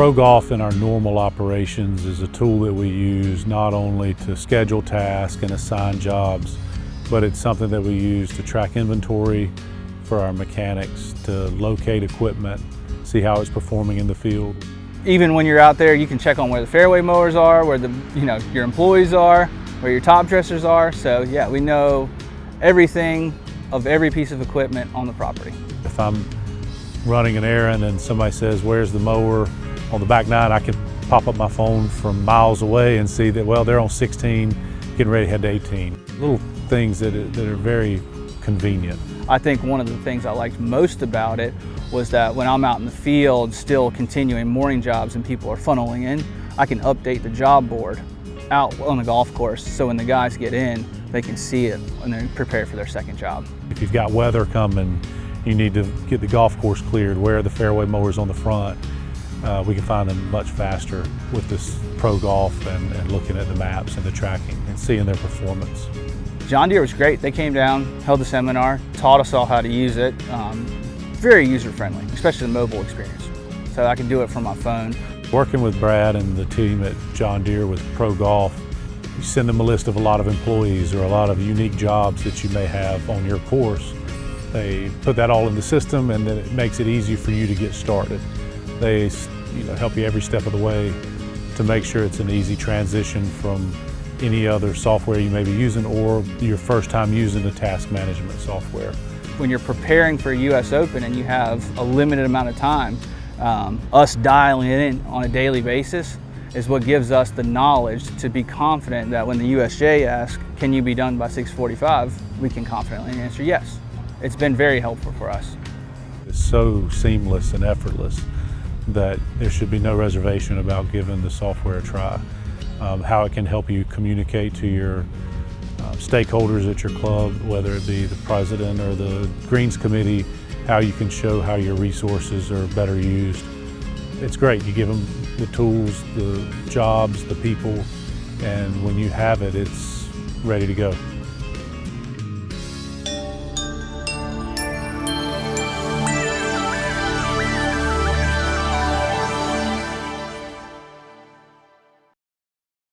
ProGolf in our normal operations is a tool that we use not only to schedule tasks and assign jobs, but it's something that we use to track inventory for our mechanics, to locate equipment, see how it's performing in the field. Even when you're out there, you can check on where the fairway mowers are, where your employees are, where your top dressers are. So yeah, we know everything of every piece of equipment on the property. If I'm running an errand and somebody says, "Where's the mower?" on the back nine, I can pop up my phone from miles away and see that, well, they're on 16, getting ready to head to 18. Little things that are very convenient. I think one of the things I liked most about it was that when I'm out in the field still continuing morning jobs and people are funneling in, I can update the job board out on the golf course, so when the guys get in, they can see it when they're prepared for their second job. If you've got weather coming, you need to get the golf course cleared. Where are the fairway mowers on the front? We can find them much faster with this ProGolf and looking at the maps and the tracking and seeing their performance. John Deere was great. They came down, held a seminar, taught us all how to use it. Very user-friendly, especially the mobile experience. So I can do it from my phone. Working with Brad and the team at John Deere with ProGolf, you send them a list of a lot of employees or a lot of unique jobs that you may have on your course. They put that all in the system, and then it makes it easy for you to get started. They help you every step of the way to make sure it's an easy transition from any other software you may be using or your first time using the task management software. When you're preparing for a US Open and you have a limited amount of time, us dialing it in on a daily basis is what gives us the knowledge to be confident that when the USJ asks, "Can you be done by 6:45?" we can confidently answer yes. It's been very helpful for us. It's so seamless and effortless that there should be no reservation about giving the software a try. How it can help you communicate to your stakeholders at your club, whether it be the president or the greens committee, how you can show how your resources are better used. It's great. You give them the tools, the jobs, the people, and when you have it, it's ready to go.